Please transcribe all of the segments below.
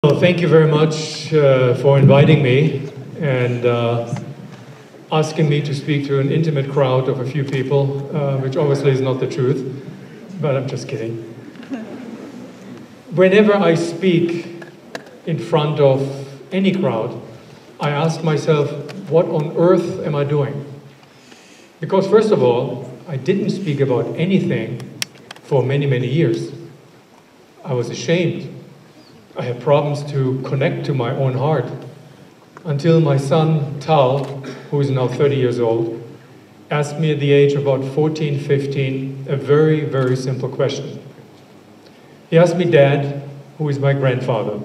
Well, thank you very much for inviting me and asking me to speak to an intimate crowd of a few people, which obviously is not the truth, but I'm just kidding. Whenever I speak in front of any crowd, I ask myself, what on earth am I doing? Because first of all, I didn't speak about anything for many, many years. I was ashamed. I had problems to connect to my own heart until my son, Tal, who is now 30 years old, asked me at the age of about 14, 15, a very, very simple question. He asked me, Dad, who is my grandfather,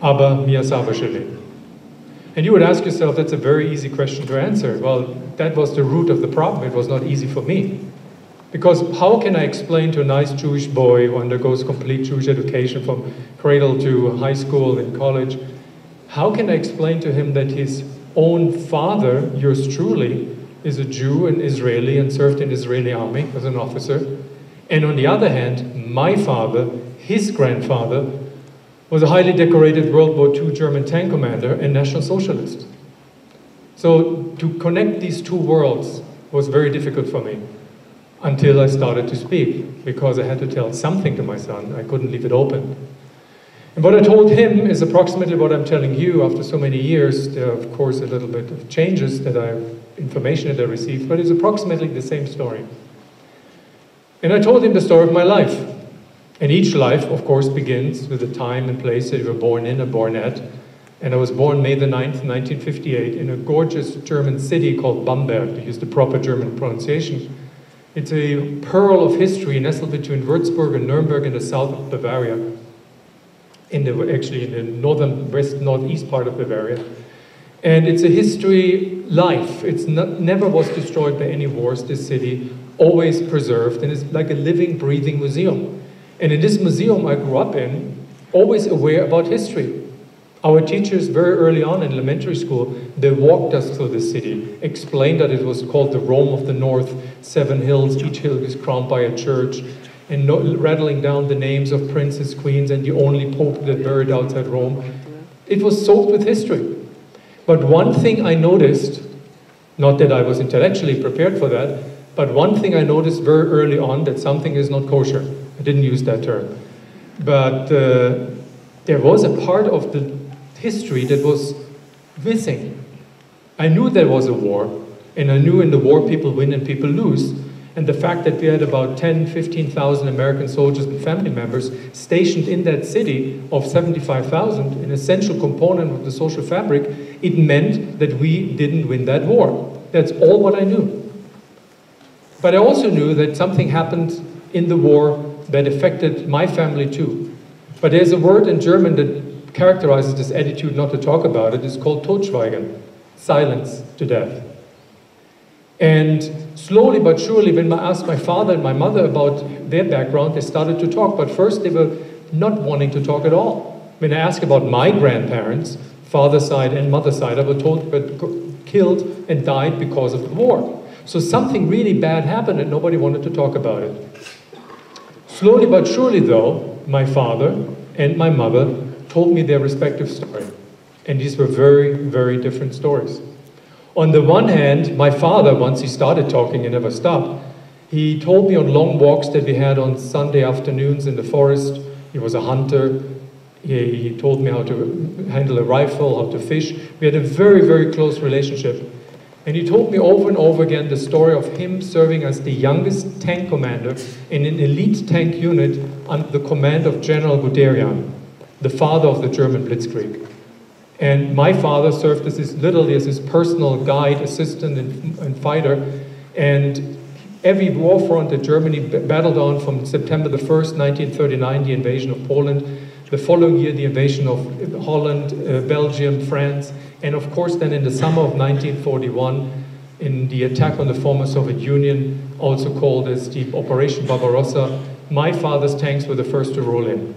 Abba mi SABER JUDÍO. And you would ask yourself, that's a very easy question to answer. Well, that was the root of the problem. It was not easy for me. Because how can I explain to a nice Jewish boy who undergoes complete Jewish education from cradle to high school and college, how can I explain to him that his own father, yours truly, is a Jew and Israeli and served in the Israeli army as an officer, and on the other hand, my father, his grandfather, was a highly decorated World War II German tank commander and National Socialist. So to connect these two worlds was very difficult for me. Until I started to speak, because I had to tell something to my son. I couldn't leave it open. And what I told him is approximately what I'm telling you after so many years. There are, of course, a little bit of changes information that I received, but it's approximately the same story. And I told him the story of my life. And each life, of course, begins with the time and place that you were born in or born at. And I was born May the 9th, 1958, in a gorgeous German city called Bamberg, to use the proper German pronunciation. It's a pearl of history nestled between Würzburg and Nuremberg in the south of Bavaria, actually in the northern northeast part of Bavaria. And it's a history life. It's never was destroyed by any wars, this city, always preserved, and it's like a living, breathing museum. And in this museum I grew up in, always aware about history. Our teachers very early on in elementary school, they walked us through the city, explained that it was called the Rome of the North, 7 hills, each hill is crowned by a church, and rattling down the names of princes, queens, and the only pope that buried outside Rome. It was soaked with history. But one thing I noticed, not that I was intellectually prepared for that, but one thing I noticed very early on, that something is not kosher. I didn't use that term. But there was a part of the history that was missing. I knew there was a war, and I knew in the war people win and people lose. And the fact that we had about 10, 15,000 American soldiers and family members stationed in that city of 75,000, an essential component of the social fabric, it meant that we didn't win that war. That's all what I knew. But I also knew that something happened in the war that affected my family too. But there's a word in German that characterizes this attitude not to talk about it. It's called Totschweigen, silence to death. And slowly but surely, when I asked my father and my mother about their background, they started to talk, but first they were not wanting to talk at all. When I asked about my grandparents, father's side and mother's side, I was told they were killed and died because of the war. So something really bad happened and nobody wanted to talk about it. Slowly but surely though, my father and my mother told me their respective story. And these were very, very different stories. On the one hand, my father, once he started talking, he never stopped. He told me on long walks that we had on Sunday afternoons in the forest. He was a hunter. He told me how to handle a rifle, how to fish. We had a very, very close relationship. And he told me over and over again the story of him serving as the youngest tank commander in an elite tank unit under the command of General Guderian, the father of the German Blitzkrieg. And my father served literally as his personal guide, assistant, and fighter. And every war front that Germany battled on from September the 1st, 1939, the invasion of Poland, the following year the invasion of Holland, Belgium, France, and of course then in the summer of 1941, in the attack on the former Soviet Union, also called as the Operation Barbarossa, my father's tanks were the first to roll in.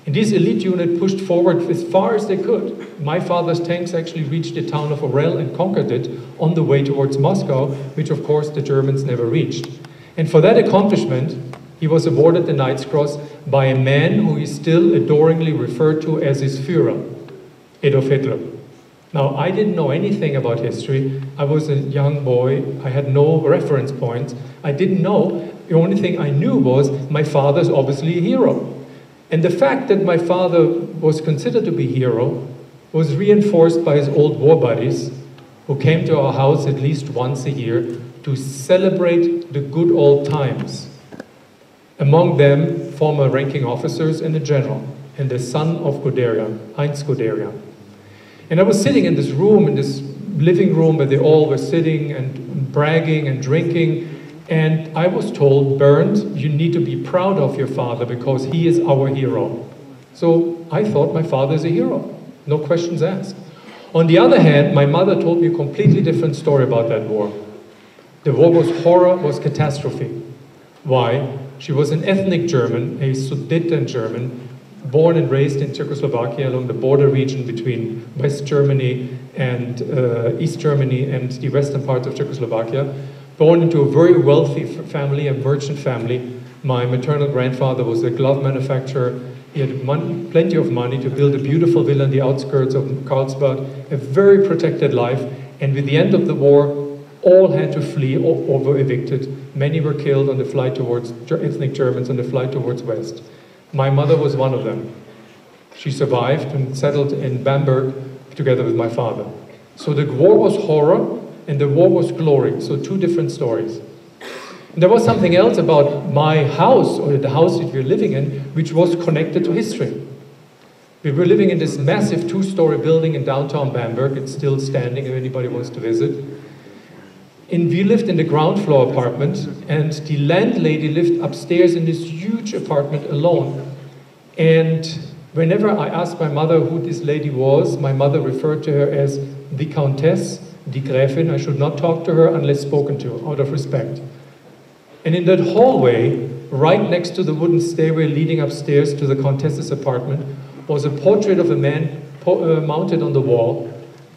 And this elite unit pushed forward as far as they could. My father's tanks actually reached the town of Orel and conquered it on the way towards Moscow, which of course the Germans never reached. And for that accomplishment, he was awarded the Knight's Cross by a man who is still adoringly referred to as his Führer. Adolf Hitler. Now, I didn't know anything about history. I was a young boy. I had no reference points. I didn't know. The only thing I knew was my father's obviously a hero. And the fact that my father was considered to be a hero was reinforced by his old war buddies who came to our house at least once a year to celebrate the good old times. Among them, former ranking officers and a general, and the son of Guderian, Heinz Guderian. And I was sitting in this room, in this living room where they all were sitting and bragging and drinking, and I was told, Bernd, you need to be proud of your father because he is our hero. So I thought my father is a hero, no questions asked. On the other hand, my mother told me a completely different story about that war. The war was horror, was catastrophe. Why? She was an ethnic German, a Sudeten German, born and raised in Czechoslovakia along the border region between West Germany and East Germany and the western parts of Czechoslovakia. Born into a very wealthy family, a merchant family. My maternal grandfather was a glove manufacturer. He had plenty of money to build a beautiful villa in the outskirts of Karlsbad, a very protected life. And with the end of the war, all had to flee or were evicted. Many were killed on the flight towards ethnic Germans on the flight towards West. My mother was one of them. She survived and settled in Bamberg together with my father. So the war was horror and the war was glory. So two different stories. And there was something else about my house, or the house that we were living in, which was connected to history. We were living in this massive two-story building in downtown Bamberg. It's still standing if anybody wants to visit. And we lived in the ground floor apartment, and the landlady lived upstairs in this huge apartment alone. And whenever I asked my mother who this lady was, my mother referred to her as the Countess, die Gräfin. I should not talk to her unless spoken to, out of respect. And in that hallway, right next to the wooden stairway leading upstairs to the Countess's apartment, was a portrait of a man mounted on the wall,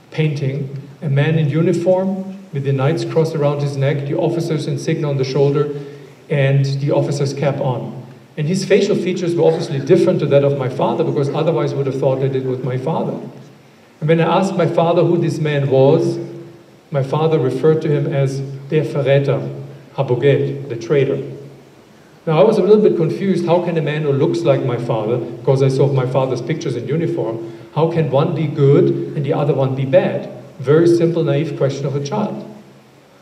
painting, a man in uniform, with the Knight's Cross around his neck, the officer's insignia on the shoulder, and the officer's cap on. And his facial features were obviously different to that of my father, because otherwise I would have thought that it was my father. And when I asked my father who this man was, my father referred to him as der Verräter, Haboget, the traitor. Now I was a little bit confused. How can a man who looks like my father, because I saw my father's pictures in uniform, how can one be good and the other one be bad? Very simple, naive question of a child.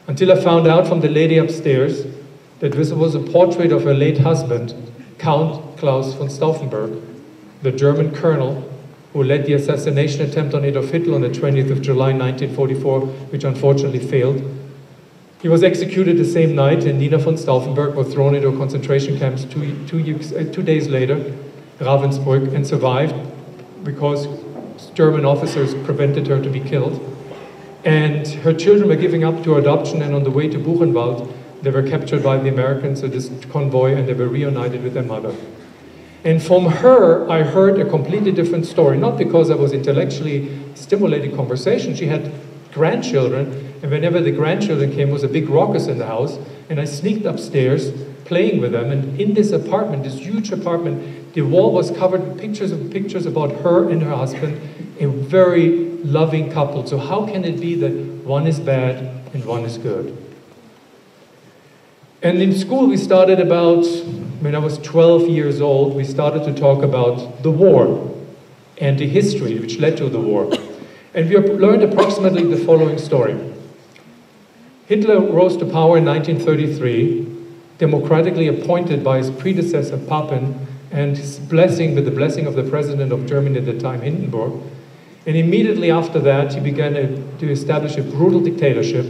Until I found out from the lady upstairs that this was a portrait of her late husband, Count Klaus von Stauffenberg, the German colonel who led the assassination attempt on Adolf Hitler on the 20th of July 1944, which unfortunately failed. He was executed the same night, and Nina von Stauffenberg was thrown into a concentration camp 2 days later, Ravensbrück, and survived because German officers prevented her to be killed. And her children were given up to adoption, and on the way to Buchenwald, they were captured by the Americans at this convoy, and they were reunited with their mother. And from her, I heard a completely different story, not because I was intellectually stimulating conversation. She had grandchildren, and whenever the grandchildren came, there was a big ruckus in the house, and I sneaked upstairs, playing with them, and in this apartment, this huge apartment, the wall was covered with pictures about her and her husband, a very loving couple. So how can it be that one is bad and one is good? And in school we started about, when I was 12 years old, we started to talk about the war and the history which led to the war. And we learned approximately the following story. Hitler rose to power in 1933, democratically appointed by his predecessor Papen, and his blessing, with the blessing of the president of Germany at the time, Hindenburg. And immediately after that, he began to establish a brutal dictatorship,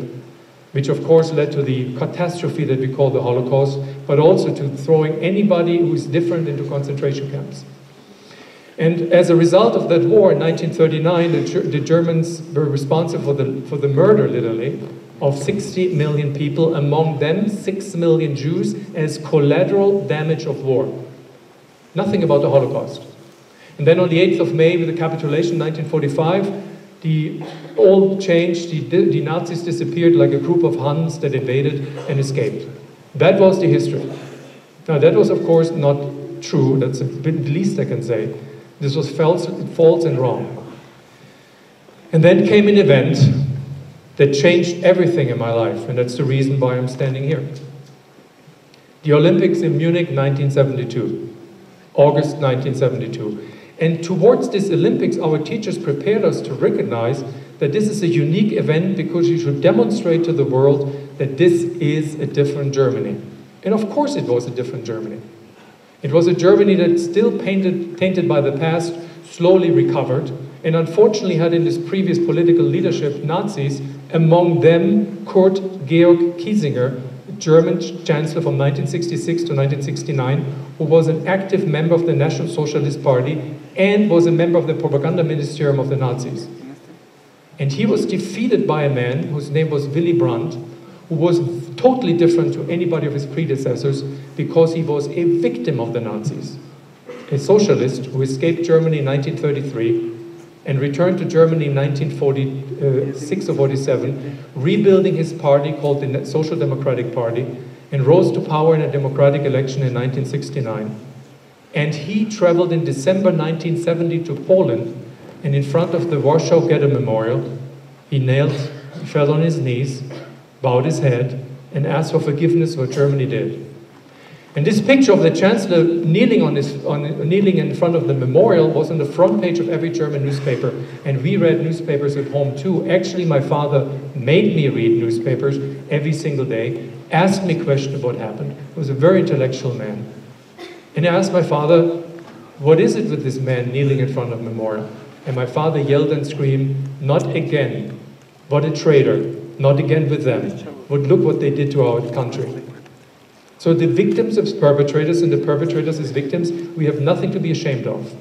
which of course led to the catastrophe that we call the Holocaust, but also to throwing anybody who is different into concentration camps. And as a result of that war in 1939, the Germans were responsible for the murder, literally, of 60 million people, among them 6 million Jews, as collateral damage of war. Nothing about the Holocaust. And then on the 8th of May, with the capitulation in 1945, all changed. The Nazis disappeared like a group of Huns that invaded and escaped. That was the history. Now that was of course not true. That's the least I can say. This was false and wrong. And then came an event that changed everything in my life, and that's the reason why I'm standing here. The Olympics in Munich, 1972, August 1972. And towards this Olympics, our teachers prepared us to recognize that this is a unique event because you should demonstrate to the world that this is a different Germany. And of course it was a different Germany. It was a Germany that's still tainted by the past, slowly recovered, and unfortunately had in this previous political leadership Nazis, among them Kurt Georg Kiesinger, German Chancellor from 1966 to 1969, who was an active member of the National Socialist Party and was a member of the propaganda ministerium of the Nazis. And he was defeated by a man whose name was Willy Brandt, who was totally different to anybody of his predecessors because he was a victim of the Nazis. A socialist who escaped Germany in 1933 and returned to Germany in 1946 or 47, rebuilding his party called the Social Democratic Party, and rose to power in a democratic election in 1969. And he traveled in December 1970 to Poland, and in front of the Warsaw Ghetto Memorial, he fell on his knees, bowed his head, and asked for forgiveness for what Germany did. And this picture of the Chancellor kneeling in front of the memorial was on the front page of every German newspaper, and we read newspapers at home too. Actually, my father made me read newspapers every single day, asked me questions about what happened. He was a very intellectual man. And I asked my father, what is it with this man kneeling in front of the memorial? And my father yelled and screamed, not again, what a traitor, not again with them. But look what they did to our country. So the victims as perpetrators and the perpetrators as victims, we have nothing to be ashamed of.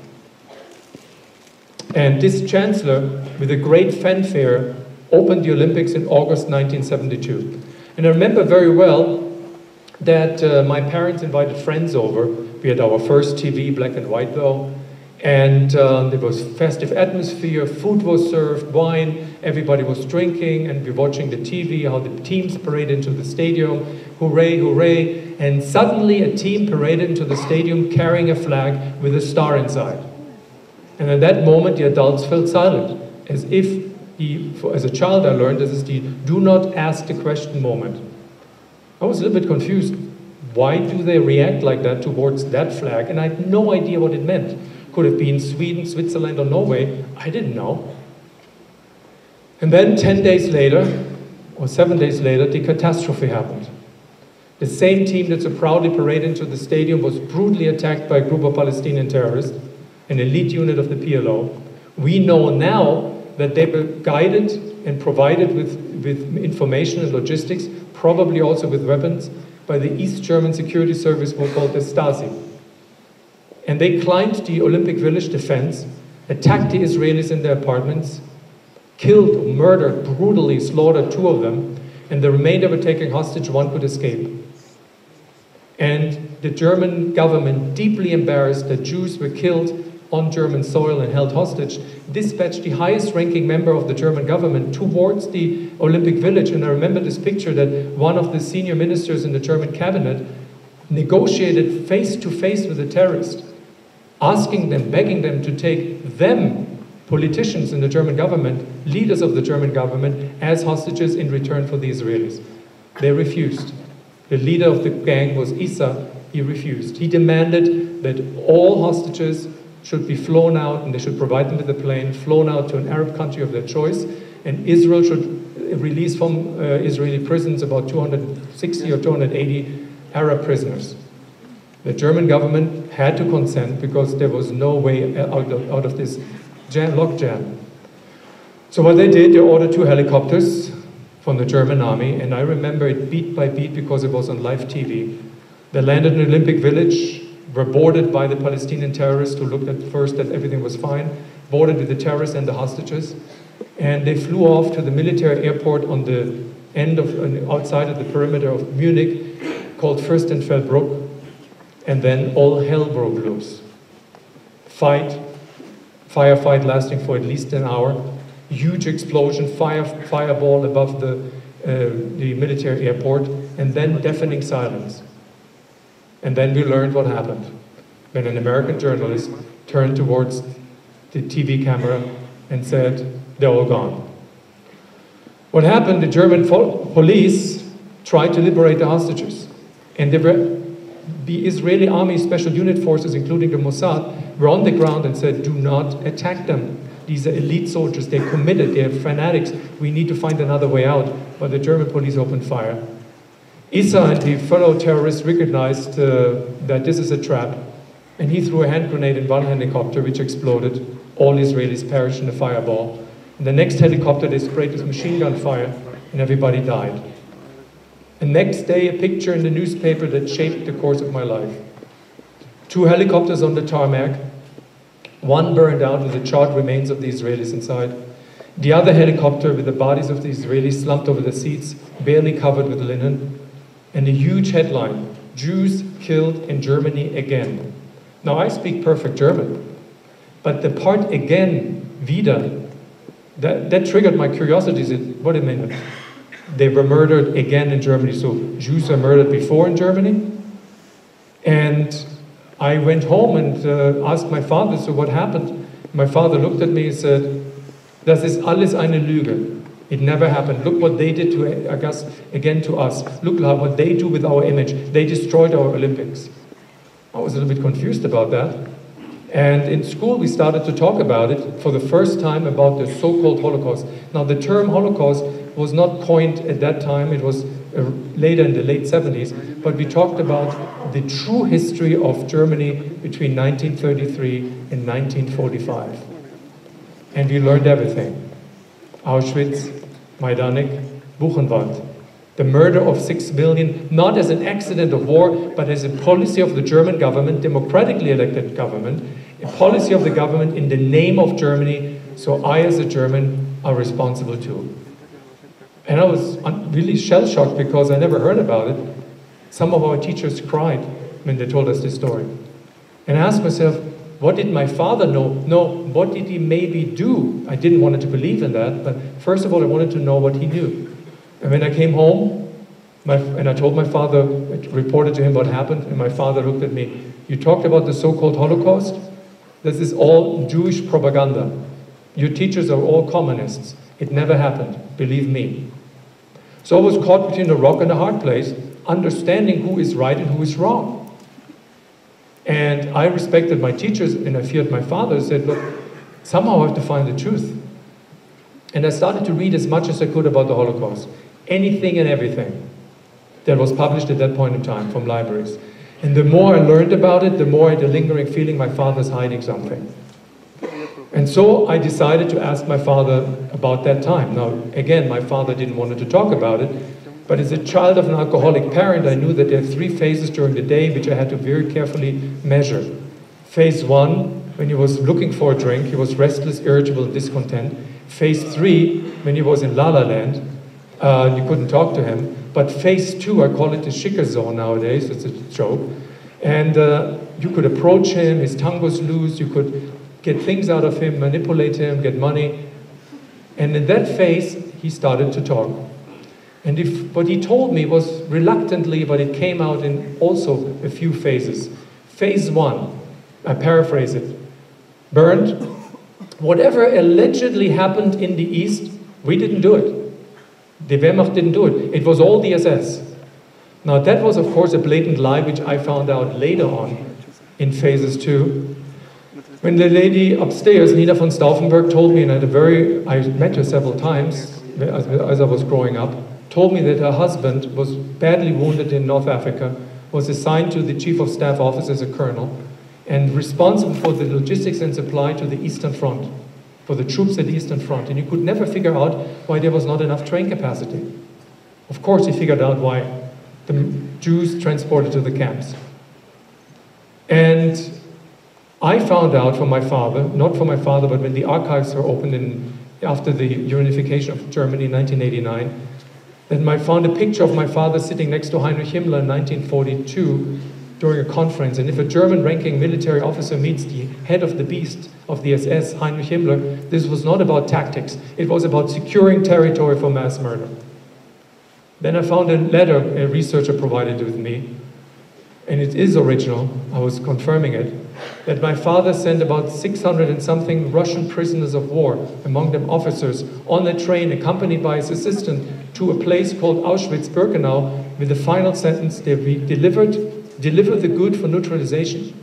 And this Chancellor, with a great fanfare, opened the Olympics in August 1972. And I remember very well that my parents invited friends over. We had our first TV, black and white though, and there was festive atmosphere, food was served, wine, everybody was drinking, and we were watching the TV, how the teams paraded into the stadium, hooray, hooray, and suddenly a team paraded into the stadium carrying a flag with a star inside. And at that moment, the adults felt silent, as if, as a child I learned, this is the do not ask the question moment. I was a little bit confused. Why do they react like that towards that flag? And I had no idea what it meant. Could have been Sweden, Switzerland, or Norway. I didn't know. And then 10 days later, or 7 days later, the catastrophe happened. The same team that so proudly paraded into the stadium was brutally attacked by a group of Palestinian terrorists, an elite unit of the PLO. We know now that they were guided and provided with information and logistics, probably also with weapons, by the East German security service called the Stasi. And they climbed the Olympic Village defense, attacked the Israelis in their apartments, killed, murdered, brutally slaughtered 2 of them, and the remainder were taken hostage. 1 could escape. And the German government, deeply embarrassed that Jews were killed on German soil and held hostage, dispatched the highest ranking member of the German government towards the Olympic Village. And I remember this picture that one of the senior ministers in the German cabinet negotiated face to face with the terrorists, asking them, begging them to take them, politicians in the German government, leaders of the German government, as hostages in return for the Israelis. They refused. The leader of the gang was Issa. He refused. He demanded that all hostages should be flown out, and they should provide them with a plane, flown out to an Arab country of their choice, and Israel should release from Israeli prisons about 260 or 280 Arab prisoners. The German government had to consent because there was no way out of this logjam. So what they did, they ordered 2 helicopters from the German army, and I remember it beat by beat because it was on live TV. They landed in the Olympic Village, were boarded by the Palestinian terrorists who looked at first that everything was fine, boarded with the terrorists and the hostages, and they flew off to the military airport on the end of, outside of the perimeter of Munich, called Fürstenfeldbruck, and then all hell broke loose. Firefight lasting for at least an hour, huge explosion, fireball above the military airport, and then deafening silence. And then we learned what happened when an American journalist turned towards the TV camera and said, they're all gone. What happened, the German police tried to liberate the hostages. And the Israeli army special unit forces, including the Mossad, were on the ground and said, do not attack them. These are elite soldiers, they're committed, they're fanatics, we need to find another way out. But the German police opened fire. Issa and the fellow terrorists recognized that this is a trap, and he threw a hand grenade in one helicopter which exploded. All Israelis perished in a fireball. In the next helicopter they sprayed with machine gun fire and everybody died. And next day a picture in the newspaper that shaped the course of my life. 2 helicopters on the tarmac, one burned out with the charred remains of the Israelis inside. The other helicopter with the bodies of the Israelis slumped over the seats, barely covered with linen. And a huge headline, Jews killed in Germany again. Now I speak perfect German, but the part again, wieder, that triggered my curiosity. What a minute. They were murdered again in Germany, so Jews were murdered before in Germany. And I went home and asked my father, so what happened? My father looked at me and said, das ist alles eine Lüge. It never happened. Look what they did to us, again to us. Look what they do with our image. They destroyed our Olympics. I was a little bit confused about that. And in school we started to talk about it for the first time, about the so-called Holocaust. Now the term Holocaust was not coined at that time, it was later in the late 70s, but we talked about the true history of Germany between 1933 and 1945. And we learned everything. Auschwitz, Majdanek, Buchenwald. The murder of 6 million, not as an accident of war, but as a policy of the German government, democratically elected government, a policy of the government in the name of Germany, so I as a German are responsible too. And I was really shell-shocked because I never heard about it. Some of our teachers cried when they told us this story. And I asked myself, what did my father know? No, what did he maybe do? I didn't want to believe in that, but first of all, I wanted to know what he knew. And when I came home, and I told my father, I reported to him what happened, and my father looked at me, you talked about the so-called Holocaust? This is all Jewish propaganda. Your teachers are all communists. It never happened, believe me. So I was caught between a rock and a hard place, understanding who is right and who is wrong. And I respected my teachers and I feared my father. I said, look, somehow I have to find the truth. And I started to read as much as I could about the Holocaust. Anything and everything that was published at that point in time from libraries. And the more I learned about it, the more I had a lingering feeling my father's hiding something. And so I decided to ask my father about that time. Now, again, my father didn't want to talk about it, but as a child of an alcoholic parent, I knew that there are 3 phases during the day which I had to very carefully measure. Phase 1, when he was looking for a drink, he was restless, irritable, and discontent. Phase 3, when he was in La La Land, you couldn't talk to him. But phase 2, I call it the Schicker zone nowadays, it's a joke. And you could approach him, his tongue was loose, you could get things out of him, manipulate him, get money. And in that phase, he started to talk. And what he told me was reluctantly, but it came out in also a few phases. Phase 1, I paraphrase it, Bernd, whatever allegedly happened in the East, we didn't do it. The Wehrmacht didn't do it. It was all the SS. Now that was of course a blatant lie which I found out later on in phases 2. When the lady upstairs, Nina von Stauffenberg, told me, and I met her several times as I was growing up, told me that her husband was badly wounded in North Africa, was assigned to the Chief of Staff Office as a colonel, and responsible for the logistics and supply to the Eastern Front, for the troops at the Eastern Front. And you could never figure out why there was not enough train capacity. Of course, he figured out why the Jews transported to the camps. And I found out from my father, not from my father, but when the archives were opened after the reunification of Germany in 1989, that I found a picture of my father sitting next to Heinrich Himmler in 1942 during a conference. And if a German ranking military officer meets the head of the beast of the SS, Heinrich Himmler, this was not about tactics. It was about securing territory for mass murder. Then I found a letter a researcher provided with me, and it is original. I was confirming it. that my father sent about 600 and something Russian prisoners of war, among them officers, on a train accompanied by his assistant to a place called Auschwitz-Birkenau with the final sentence, they deliver the good for neutralization.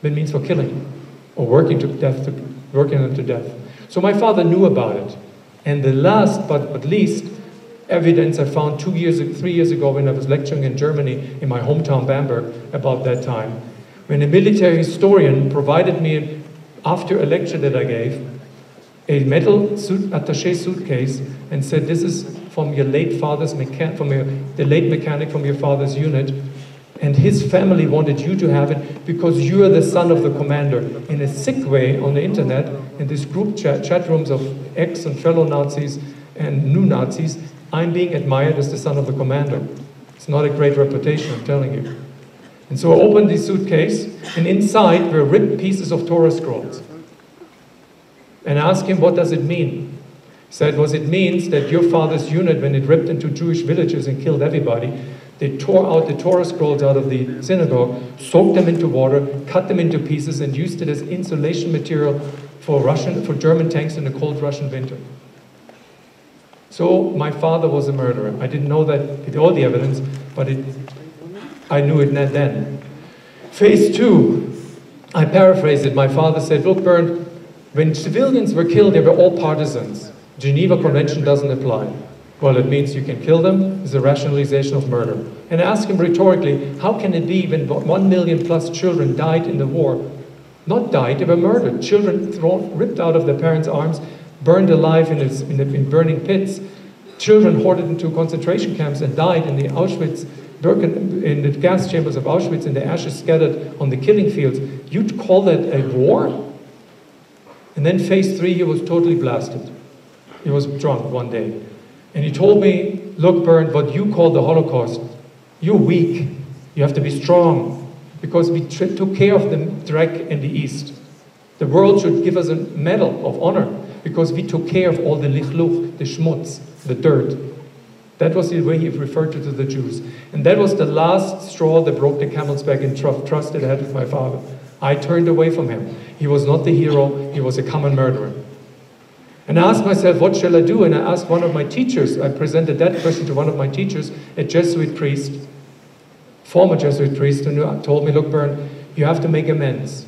That means for killing, or working them to death. So my father knew about it. And the last but not least evidence I found 3 years ago when I was lecturing in Germany, in my hometown Bamberg, about that time, when a military historian provided me, after a lecture that I gave, a metal attaché suitcase and said, this is from your late father's the late mechanic from your father's unit, and his family wanted you to have it because you are the son of the commander. In a sick way on the internet, in this group chat rooms of ex and fellow Nazis and new Nazis, I'm being admired as the son of the commander. It's not a great reputation, I'm telling you. And so I opened this suitcase, and inside were ripped pieces of Torah scrolls. And I asked him, what does it mean? He said, well, it means that your father's unit, when it ripped into Jewish villages and killed everybody, they tore out the Torah scrolls out of the synagogue, soaked them into water, cut them into pieces, and used it as insulation material for German tanks in the cold Russian winter. So my father was a murderer. I didn't know that with all the evidence, but I knew it then. Phase 2, I paraphrased it. My father said, look, Bernd, when civilians were killed, they were all partisans. Geneva Convention doesn't apply. Well, it means you can kill them. It's a rationalization of murder. And I asked him rhetorically, how can it be when 1 million plus children died in the war? Not died, they were murdered. Children ripped out of their parents' arms, burned alive in burning pits, children hoarded into concentration camps and died in the in the gas chambers of Auschwitz, and the ashes scattered on the killing fields. You'd call that a war? And then phase 3, he was totally blasted. He was drunk one day. And he told me, look, Bernd, what you call the Holocaust, you're weak. You have to be strong, because we took care of the dreck in the East. The world should give us a medal of honor, because we took care of all the lichluch, the schmutz, the dirt. That was the way he referred to the Jews. And that was the last straw that broke the camel's back in trust that I had with my father. I turned away from him. He was not the hero, he was a common murderer. And I asked myself, what shall I do? And I asked one of my teachers, I presented that question to one of my teachers, a Jesuit priest, former Jesuit priest, who told me, look, Bernd, you have to make amends.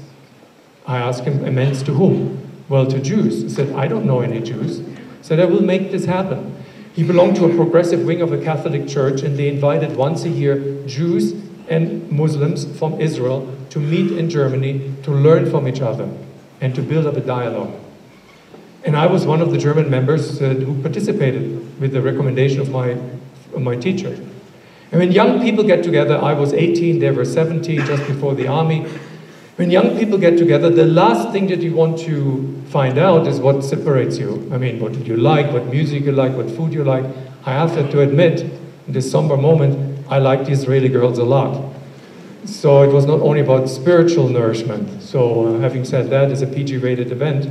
I asked him, amends to whom? Well, to Jews. He said, I don't know any Jews. He said, I will make this happen. He belonged to a progressive wing of the Catholic Church, and they invited once a year Jews and Muslims from Israel to meet in Germany to learn from each other and to build up a dialogue. And I was one of the German members who participated with the recommendation of my teacher. And when young people get together, I was 18, they were 17, just before the army. When young people get together, the last thing that you want to find out is what separates you. I mean, what did you like, what music you like, what food you like. I have to admit, in this somber moment, I liked the Israeli girls a lot. So it was not only about spiritual nourishment. So having said that, it's a PG-rated event.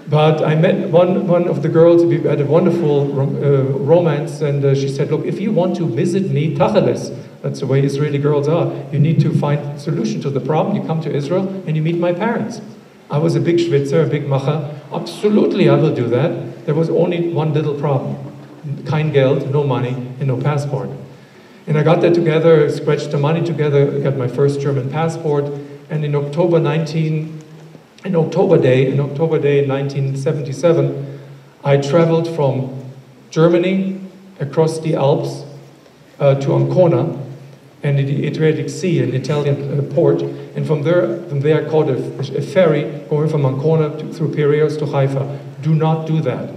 But I met one of the girls, we had a wonderful romance, and she said, look, if you want to visit me, tacheles, that's the way Israeli girls are, you need to find a solution to the problem. You come to Israel and you meet my parents. I was a big Schwitzer, a big Macher. Absolutely, I will do that. There was only one little problem. Kein Geld, no money, and no passport. And I got that together, scratched the money together, got my first German passport, and in October Day in 1977, I traveled from Germany across the Alps to Ancona and the Adriatic Sea, an Italian port, and from there I caught a ferry going from Ancona through Piraeus to Haifa. Do not do that.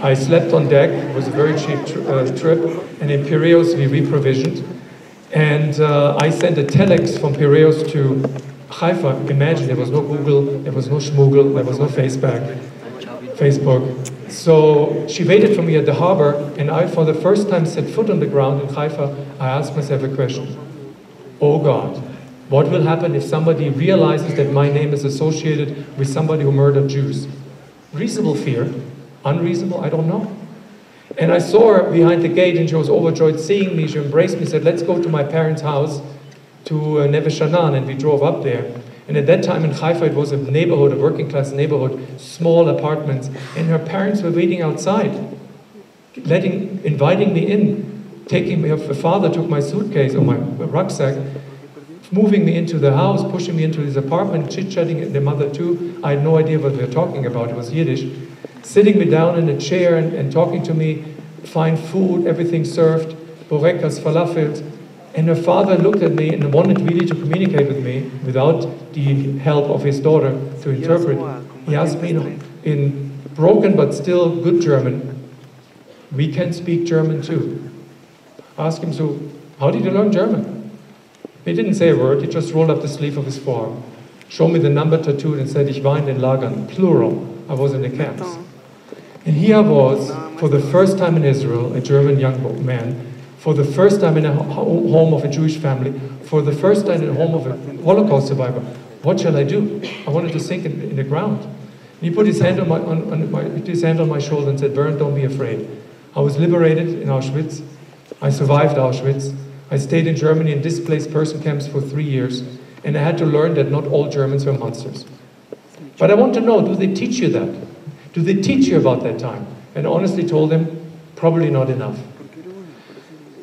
I slept on deck. It was a very cheap trip, and in Piraeus we reprovisioned. And I sent a telex from Piraeus to Haifa. Imagine, there was no Google, there was no Schmoogle, there was no Facebook. So she waited for me at the harbor, and I, for the first time, set foot on the ground in Haifa. I asked myself a question. Oh God, what will happen if somebody realizes that my name is associated with somebody who murdered Jews? Reasonable fear. Unreasonable? I don't know. And I saw her behind the gate, and she was overjoyed seeing me. She embraced me, said, let's go to my parents' house. to Neve Sha'anan, and we drove up there. And at that time in Haifa, it was a neighborhood, a working class neighborhood, small apartments, and her parents were waiting outside, inviting me in, her father took my suitcase or my rucksack, moving me into the house, pushing me into his apartment, chit-chatting, their mother too. I had no idea what they were talking about, it was Yiddish. Sitting me down in a chair and talking to me, fine food, everything served, borekas, falafels. And her father looked at me and wanted really to communicate with me without the help of his daughter to interpret. He asked me in broken but still good German, we can speak German too. I asked him, so how did you learn German? He didn't say a word, he just rolled up the sleeve of his forearm, showed me the number tattooed and said, ich war in den Lagern, plural, I was in the camps. And here I was, for the first time in Israel, a German young man, for the first time in a home of a Jewish family, for the first time in a home of a Holocaust survivor. What shall I do? I wanted to sink in the ground. And he put his hand on my shoulder and said, Bernd, don't be afraid. I was liberated in Auschwitz. I survived Auschwitz. I stayed in Germany in displaced person camps for 3 years. And I had to learn that not all Germans were monsters. But I want to know, do they teach you that? Do they teach you about that time? And I honestly told him, probably not enough.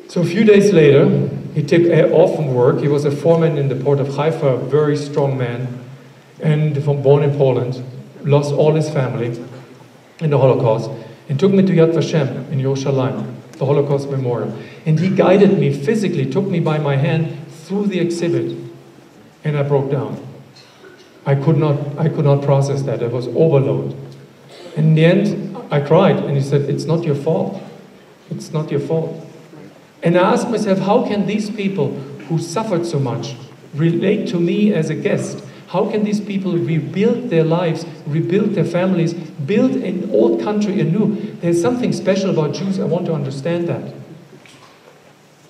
So a few days later, he took off from work. He was a foreman in the port of Haifa, a very strong man, and born in Poland, lost all his family in the Holocaust, and took me to Yad Vashem in Yerushalayim, the Holocaust Memorial. And he guided me physically, took me by my hand through the exhibit, and I broke down. I could not process that. I was overloaded. And in the end, I cried, and he said, it's not your fault. It's not your fault. And I asked myself, how can these people who suffered so much relate to me as a guest? How can these people rebuild their lives, rebuild their families, build an old country anew? There's something special about Jews. I want to understand that.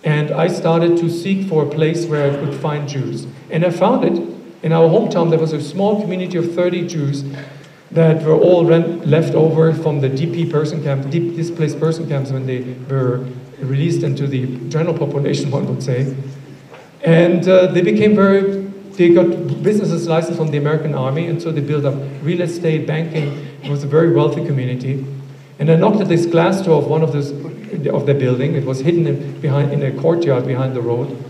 And I started to seek for a place where I could find Jews. And I found it. In our hometown, there was a small community of 30 Jews that were all left over from the DP person camp, deep displaced person camps, when they were released into the general population, one would say. And they got business license from the American Army, and so they built up real estate, banking. It was a very wealthy community. And I knocked at this glass door of one of their building. It was hidden in a courtyard behind the road.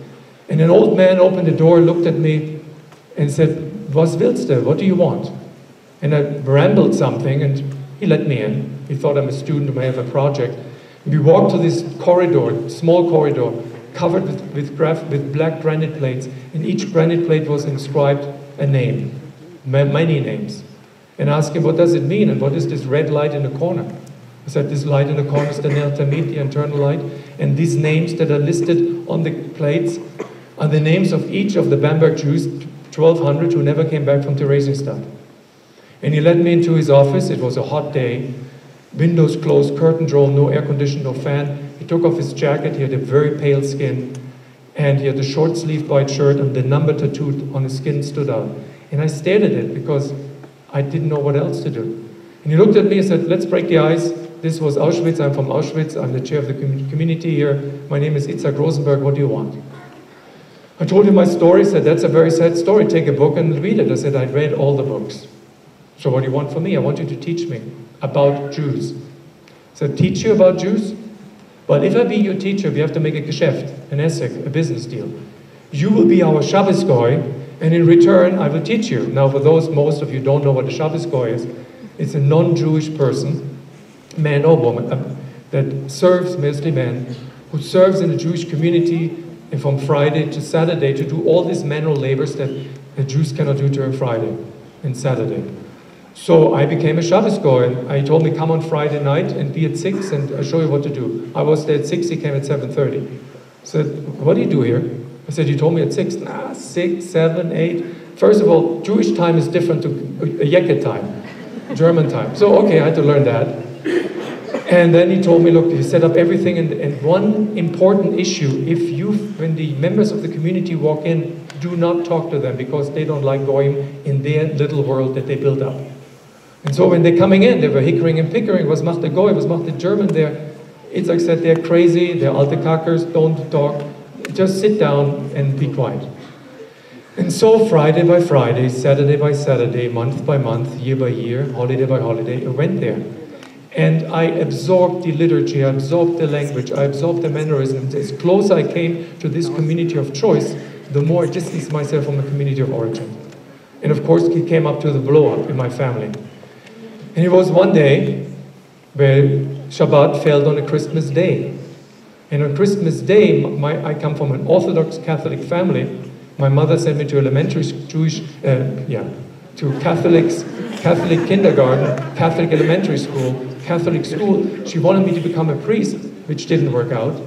And an old man opened the door, looked at me, and said, "Was willst du? What do you want?" And I rambled something, and he let me in. He thought I'm a student who may have a project. We walked to this corridor, small corridor, covered with black granite plates, and each granite plate was inscribed a name, many names. And I asked him, what does it mean, and what is this red light in the corner? I said, this light in the corner is the Ner Tamid, the internal light, and these names that are listed on the plates are the names of each of the Bamberg Jews, 1,200, who never came back from Theresienstadt. And he led me into his office. It was a hot day. Windows closed, curtain drawn, no air conditioning, no fan. He took off his jacket. He had a very pale skin. And he had a short-sleeved white shirt, and the number tattooed on his skin stood out. And I stared at it because I didn't know what else to do. And he looked at me and said, let's break the ice. This was Auschwitz. I'm from Auschwitz. I'm the chair of the community here. My name is Itzhak Rosenberg. What do you want? I told him my story. He said, that's a very sad story. Take a book and read it. I said, I'd read all the books. So what do you want from me? I want you to teach me about Jews. So teach you about Jews? Well, if I be your teacher, we have to make a geschäft, an esek, a business deal. You will be our Shabbos goy, and in return, I will teach you. Now, for those, most of you don't know what a Shabbos goy is. It's a non-Jewish person, man or woman, that serves, mostly men, who serves in the Jewish community and from Friday to Saturday to do all these manual labors that the Jews cannot do during Friday and Saturday. So I became a Shabbos goy, and he told me, come on Friday night and be at 6 and I'll show you what to do. I was there at 6, he came at 7:30. I said, what do you do here? I said, you told me at 6. Nah, 6, 7, 8. First of all, Jewish time is different to Yeket time, German time. So, okay, I had to learn that. And then he told me, look, he set up everything, and one important issue, when the members of the community walk in, do not talk to them because they don't like going in their little world that they built up. And so when they're coming in, they were hickering and pickering, was macht der Goy, was macht der German there. Itzhak said, they're crazy, they're alte kackers, don't talk, just sit down and be quiet. And so Friday by Friday, Saturday by Saturday, month by month, year by year, holiday by holiday, I went there. And I absorbed the liturgy, I absorbed the language, I absorbed the mannerisms. As closer I came to this community of choice, the more I distanced myself from the community of origin. And of course, it came up to the blow-up in my family. And it was one day where Shabbat fell on a Christmas day. And on Christmas Day, I come from an Orthodox Catholic family. My mother sent me to elementary to Catholic kindergarten, Catholic elementary school, Catholic school. She wanted me to become a priest, which didn't work out.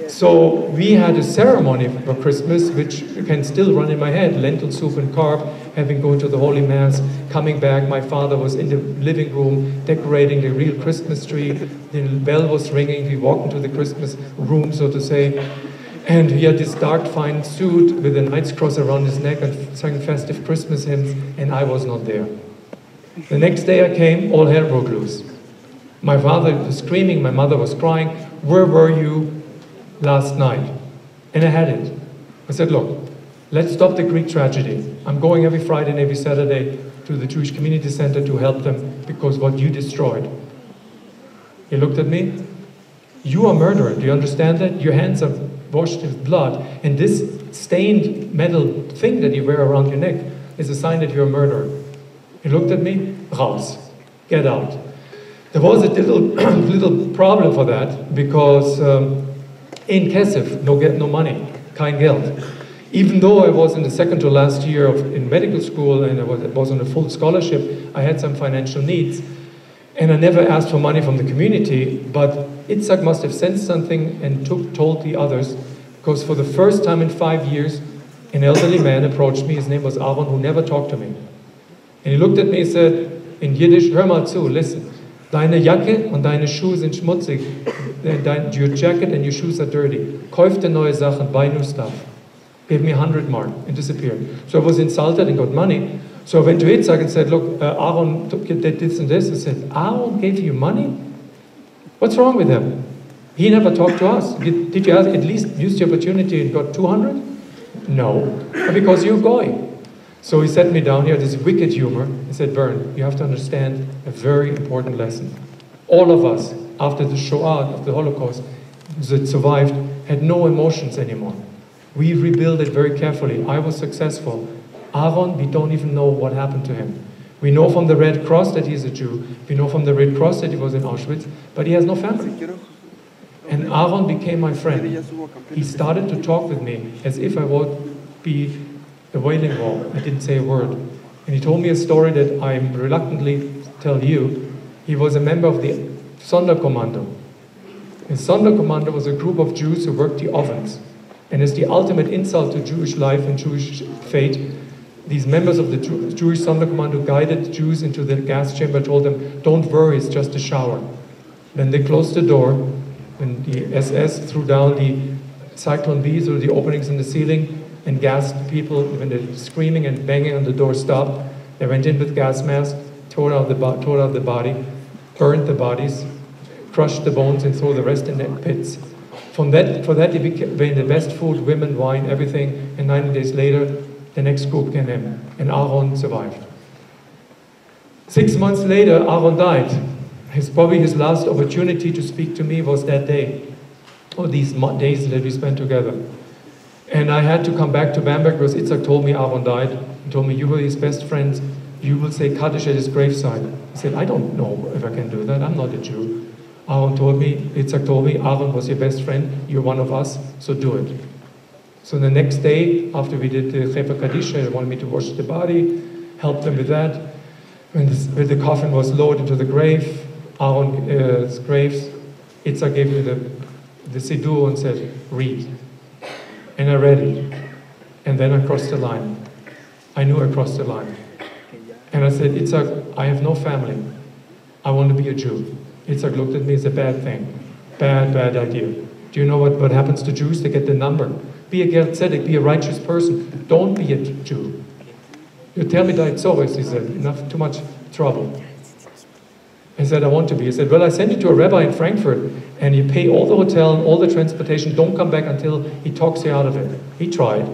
So we had a ceremony for Christmas, which can still run in my head. Lentil soup and carb, having gone to the Holy Mass, coming back. My father was in the living room, decorating the real Christmas tree. The bell was ringing. We walked into the Christmas room, so to say. And he had this dark, fine suit with a knight's cross around his neck and sang festive Christmas hymns, and I was not there. The next day I came, all hell broke loose. My father was screaming, my mother was crying, "Where were you last night?" And I had it. I said, "Look, let's stop the Greek tragedy. I'm going every Friday and every Saturday to the Jewish Community Center to help them because what you destroyed." He looked at me. "You are a murderer. Do you understand that? Your hands are washed with blood, and this stained metal thing that you wear around your neck is a sign that you're a murderer." He looked at me. "Raus. Get out." There was a little problem for that because in Kesef, no money, kein Geld. Even though I was in the second to last year in medical school and I was on a full scholarship, I had some financial needs. And I never asked for money from the community, but Itzhak must have sensed something and told the others, because for the first time in 5 years, an elderly man approached me. His name was Aaron, who never talked to me. And he looked at me and said, in Yiddish, "Hör mal zu, listen. Deine Jacke und deine Schuhe sind schmutzig. Your jacket and your shoes are dirty. Kauf dir neue Sachen, buy new stuff." Gave me 100 mark and disappeared. So I was insulted and got money. So I went to Itzhak and said, "Look, Aaron did this and this." I said, "Aaron gave you money? What's wrong with him? He never talked to us. Did you at least use the opportunity and got 200? No, because you're going." So he sat me down here, this wicked humor. He said, "Bern, you have to understand a very important lesson. All of us, after the Shoah, of the Holocaust, that survived, had no emotions anymore. We rebuilt it very carefully. I was successful. Aaron, we don't even know what happened to him. We know from the Red Cross that he's a Jew. We know from the Red Cross that he was in Auschwitz, but he has no family." And Aaron became my friend. He started to talk with me as if I would be a Wailing Wall. I didn't say a word. And he told me a story that I reluctantly tell you. He was a member of the Sonderkommando. And Sonderkommando was a group of Jews who worked the ovens. And as the ultimate insult to Jewish life and Jewish fate, these members of the Jewish Sonderkommando guided Jews into the gas chamber, told them, "Don't worry, it's just a shower." Then they closed the door, and the SS threw down the Cyclone Bs, or the openings in the ceiling, and gassed people. When the screaming and banging on the door stopped, they went in with gas masks, tore out the body, burned the bodies, crushed the bones, and threw the rest in the pits. For that they became the best food, women, wine, everything, and 90 days later, the next group came in, and Aaron survived. 6 months later, Aaron died. Probably his last opportunity to speak to me was that day, or these days that we spent together. And I had to come back to Bamberg because Itzhak told me Aaron died. He told me, "You were his best friend. You will say Kaddish at his graveside." I said, "I don't know if I can do that. I'm not a Jew." Itzhak told me, "Aaron was your best friend. You're one of us, so do it." So the next day, after we did the Chefa Kaddish, they wanted me to wash the body, help them with that. When the coffin was lowered into the grave, Aaron's graves, Itzhak gave me the Siddur and said, "Read." And I read it. And then I crossed the line. I knew I crossed the line. And I said, "Itzhak, I have no family. I want to be a Jew." Itzhak looked at me, "It's a bad thing. Bad idea. Do you know what happens to Jews? They get the number. Be a ger tzedek, be a righteous person. Don't be a Jew." "You tell me that it's always," he said, too much trouble. I said, "I want to be." He said, "Well, I sent you to a rabbi in Frankfurt, and you pay all the hotel and all the transportation. Don't come back until he talks you out of it." He tried.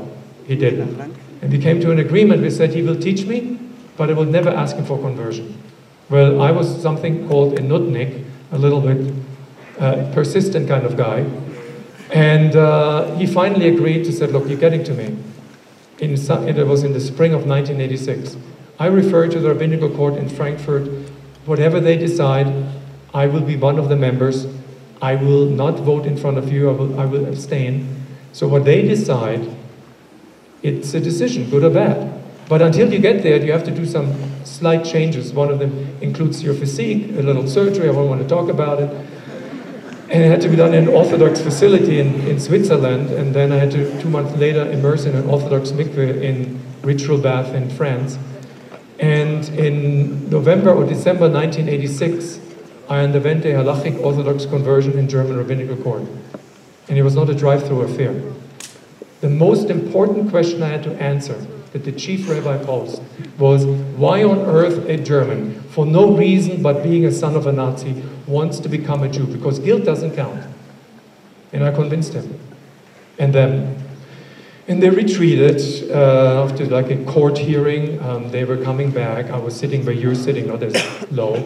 He didn't. And we came to an agreement. We said he will teach me, but I will never ask him for conversion. Well, I was something called a nutnik, a little bit persistent kind of guy. And he finally agreed to say, look, you're getting to me. It was in the spring of 1986. I refer to the rabbinical court in Frankfurt. Whatever they decide, I will be one of the members. I will not vote in front of you. I will abstain. So what they decide, it's a decision, good or bad. But until you get there, you have to do some slight changes. One of them includes your physique, a little surgery. I won't want to talk about it. And it had to be done in an Orthodox facility in Switzerland. And then I had to, 2 months later, immerse in an Orthodox mikveh in ritual bath in France. And in November or December 1986, I underwent a halachic Orthodox conversion in German rabbinical court. And it was not a drive-through affair. The most important question I had to answer that the chief rabbi posed was, why on earth a German, for no reason but being a son of a Nazi, wants to become a Jew? Because guilt doesn't count. And I convinced him. And them. And they retreated after like a court hearing. They were coming back. I was sitting where you're sitting, not as low.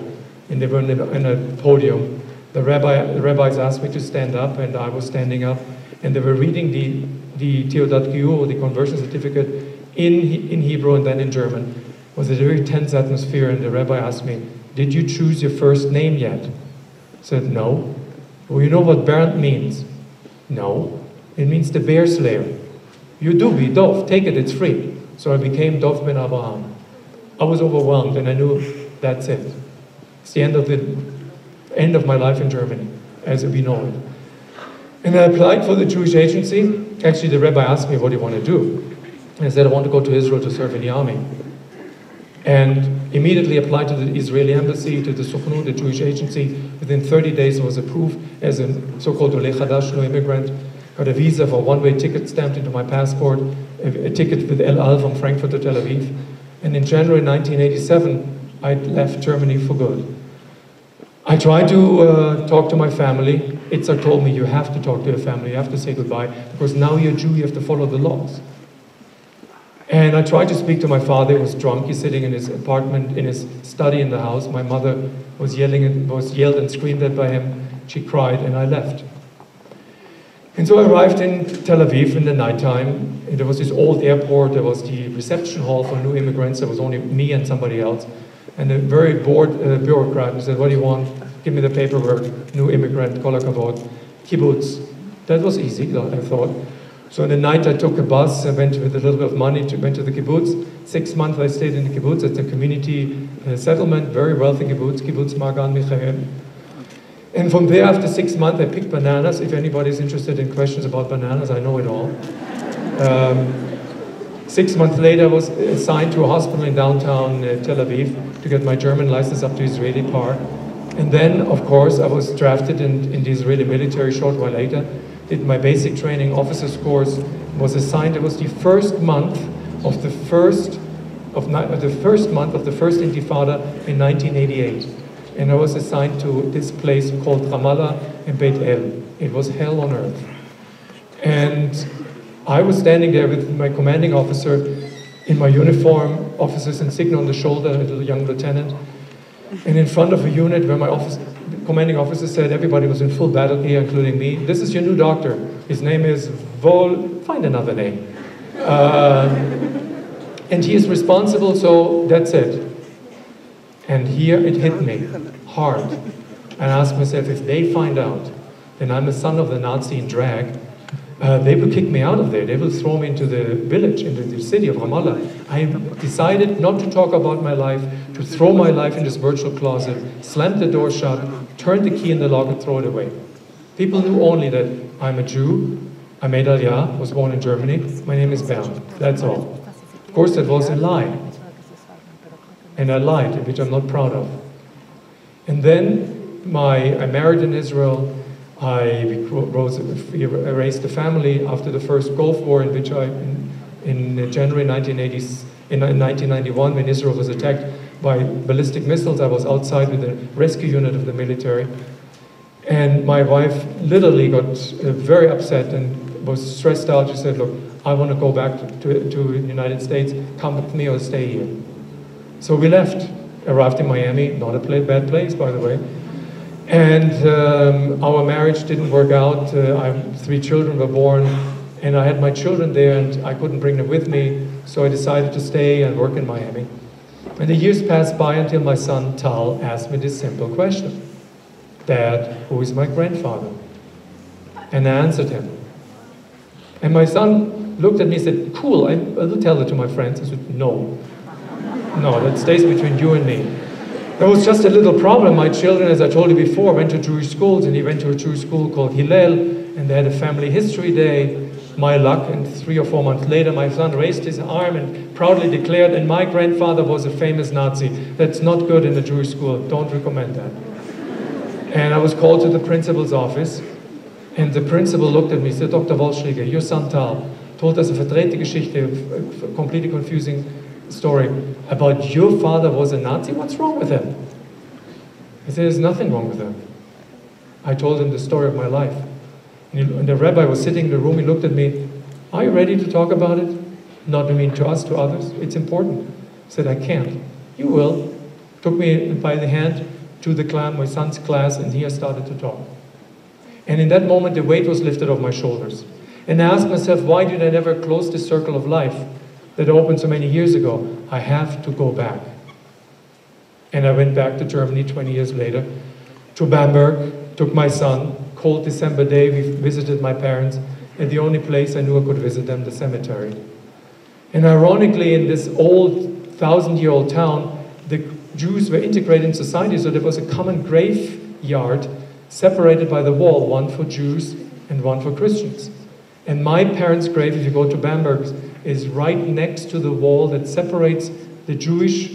And they were in a podium. The rabbis asked me to stand up, and I was standing up. And they were reading the Teudat Giyur, the conversion certificate, in Hebrew and then in German. It was a very tense atmosphere, and the rabbi asked me, did you choose your first name yet? I said, no. Well, you know what Bernd means? No. It means the bear slayer. You do be Dov, take it, it's free. So I became Dov ben Abraham. I was overwhelmed, and I knew that's it. It's the end of my life in Germany, as we know it. And I applied for the Jewish agency. Actually, the rabbi asked me, what do you want to do? And I said, I want to go to Israel to serve in the army. And immediately applied to the Israeli embassy, to the Sukhnu, the Jewish agency. Within 30 days, I was approved as a so-called Oleh Chadash, no immigrant. Got a visa for a one-way ticket stamped into my passport, a ticket with El Al from Frankfurt to Tel Aviv. And in January 1987, I left Germany for good. I tried to talk to my family. Itzhak told me, you have to talk to your family, you have to say goodbye, because now you're Jew, you have to follow the laws. And I tried to speak to my father. He was drunk. He's sitting in his apartment, in his study in the house. My mother was yelled and screamed at by him. She cried, and I left. And so I arrived in Tel Aviv in the nighttime. And there was this old airport. There was the reception hall for new immigrants. There was only me and somebody else. And a very bored bureaucrat who said, what do you want? Give me the paperwork. New immigrant, kol hakavod, kibbutz. That was easy, I thought. So in the night I took a bus, I went with a little bit of money, went to the kibbutz. 6 months I stayed in the kibbutz. It's a community settlement, very wealthy kibbutz, kibbutz Magan Michael. And from there, after 6 months, I picked bananas. If anybody's interested in questions about bananas, I know it all. 6 months later, I was assigned to a hospital in downtown Tel Aviv to get my German license up to Israeli par. And then, of course, I was drafted in the Israeli military a short while later. Did my basic training officers course, was assigned. It was the first month of the first month of the first Intifada in 1988, and I was assigned to this place called Ramallah and Beit El. It was hell on earth, and I was standing there with my commanding officer in my uniform, officer's insignia on the shoulder, a little young lieutenant, and in front of a unit where my commanding officer said everybody was in full battle gear, including me. This is your new doctor. His name is find another name. And he is responsible, so that's it. And here it hit me hard. And I asked myself, if they find out that I'm a son of the Nazi in drag, they will kick me out of there. They will throw me into the village, into the city of Ramallah. I decided not to talk about my life, to throw my life in this virtual closet, slam the door shut, turn the key in the lock and throw it away. People knew only that I'm a Jew, I made Aliyah, was born in Germany, my name is Bernd, that's all. Of course that was a lie. And I lied, which I'm not proud of. And then I married in Israel. I raised a family after the first Gulf War, in which in January 1991, when Israel was attacked by ballistic missiles, I was outside with the rescue unit of the military. And my wife literally got very upset and was stressed out. She said, look, I want to go back to the United States, come with me or stay here. So we left, arrived in Miami, not a bad place, by the way. And our marriage didn't work out. 3 children were born, and I had my children there, and I couldn't bring them with me, so I decided to stay and work in Miami. And the years passed by until my son, Tal, asked me this simple question. Dad, who is my grandfather? And I answered him. And my son looked at me and said, cool, I will tell it to my friends. I said, no. No, that stays between you and me. There was just a little problem. My children, as I told you before, went to Jewish schools, and he went to a Jewish school called Hillel, and they had a family history day. My luck, and 3 or 4 months later, my son raised his arm and proudly declared, and my grandfather was a famous Nazi. That's not good in a Jewish school. Don't recommend that. And I was called to the principal's office, and the principal looked at me and said, Dr. Wolschläger, your son Tal told us a verdrehte Geschichte, a completely confusing story about your father was a Nazi. What's wrong with him? I said, there's nothing wrong with him. I told him the story of my life. And the rabbi was sitting in the room, he looked at me, are you ready to talk about it? Not, I mean, to us, to others. It's important. I said, I can't. You will. Took me by the hand to the class, my son's class, and here I started to talk. And in that moment, the weight was lifted off my shoulders. And I asked myself, why did I never close this circle of life that opened so many years ago? I have to go back. And I went back to Germany 20 years later, to Bamberg, took my son, cold December day, we visited my parents, and the only place I knew I could visit them, the cemetery. And ironically, in this old, 1,000-year-old town, the Jews were integrated in society, so there was a common graveyard separated by the wall, one for Jews and one for Christians. And my parents' grave, if you go to Bamberg, is right next to the wall that separates the Jewish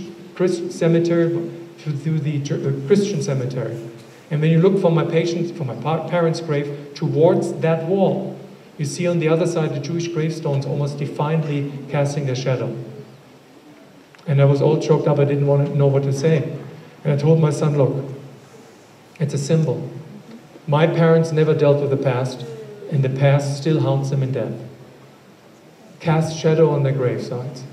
cemetery to the Christian cemetery. And when you look from my parents' grave towards that wall, you see on the other side the Jewish gravestones almost defiantly casting their shadow. And I was all choked up, I didn't want to know what to say. And I told my son, look, it's a symbol. My parents never dealt with the past, and the past still haunts them in death. Cast shadow on their gravesides.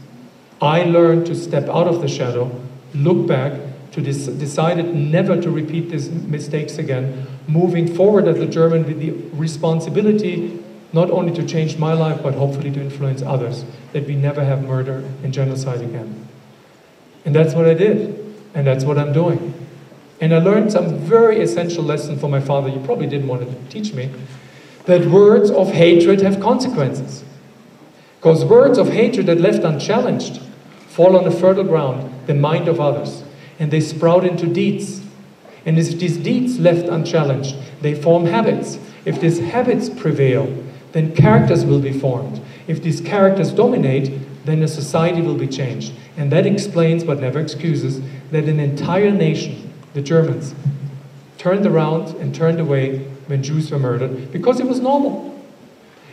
I learned to step out of the shadow, look back, to decided never to repeat these mistakes again, moving forward as a German with the responsibility not only to change my life, but hopefully to influence others, that we never have murder and genocide again. And that's what I did, and that's what I'm doing. And I learned some very essential lesson from my father, you probably didn't want to teach me, that words of hatred have consequences. Because words of hatred that left unchallenged fall on the fertile ground, the mind of others, and they sprout into deeds. And if these deeds left unchallenged, they form habits. If these habits prevail, then characters will be formed. If these characters dominate, then a society will be changed. And that explains, but never excuses, that an entire nation, the Germans, turned around and turned away when Jews were murdered, because it was normal.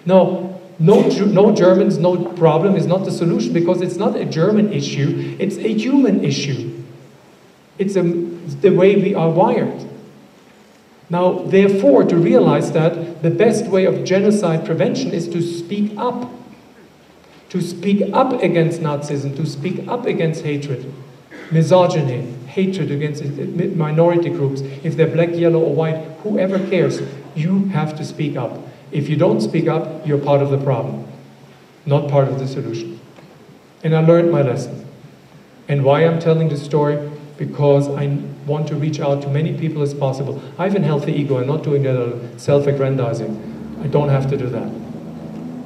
No Germans, no problem is not the solution, because it's not a German issue, it's a human issue. It's the way we are wired. Now, therefore, to realize that, the best way of genocide prevention is to speak up. To speak up against Nazism, to speak up against hatred, misogyny, hatred against minority groups, if they're black, yellow, or white, whoever cares, you have to speak up. If you don't speak up, you're part of the problem, not part of the solution. And I learned my lesson. And why I'm telling this story? Because I want to reach out to many people as possible. I have a healthy ego. I'm not doing that out of self-aggrandizing. I don't have to do that.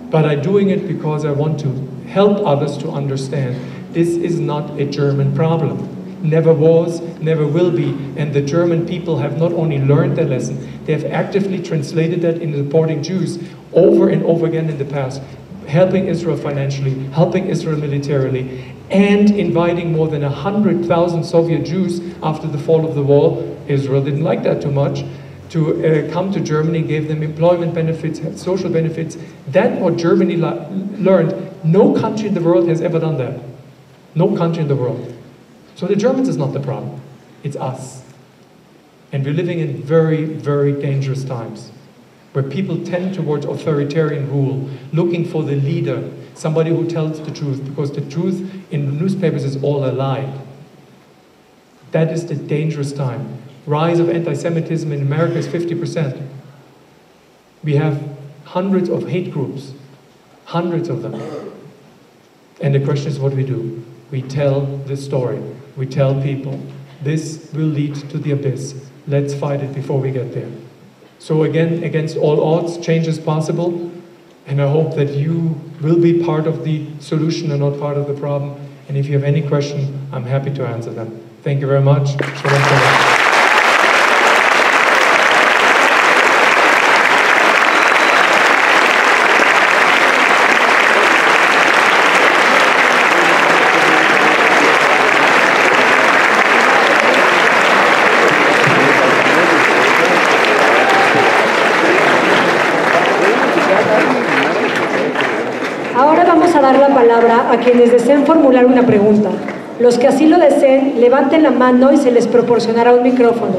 But I'm doing it because I want to help others to understand this is not a German problem. Never was, never will be. And the German people have not only learned their lesson, they have actively translated that in supporting Jews over and over again in the past, helping Israel financially, helping Israel militarily, and inviting more than 100,000 Soviet Jews after the fall of the wall. Israel didn't like that too much, to come to Germany, gave them employment benefits, social benefits. That's what Germany learned. No country in the world has ever done that. No country in the world. So the Germans is not the problem. It's us. And we're living in very, very dangerous times. where people tend towards authoritarian rule, looking for the leader, somebody who tells the truth, because the truth in the newspapers is all a lie. That is the dangerous time. Rise of anti-Semitism in America is 50%. We have hundreds of hate groups, hundreds of them. And the question is what we do. We tell the story. We tell people, this will lead to the abyss. Let's fight it before we get there. So again, against all odds, change is possible. And I hope that you will be part of the solution and not part of the problem. And if you have any question, I'm happy to answer them. Thank you very much. Ahora vamos a dar la palabra a quienes deseen formular una pregunta. Los que así lo deseen, levanten la mano y se les proporcionará un micrófono.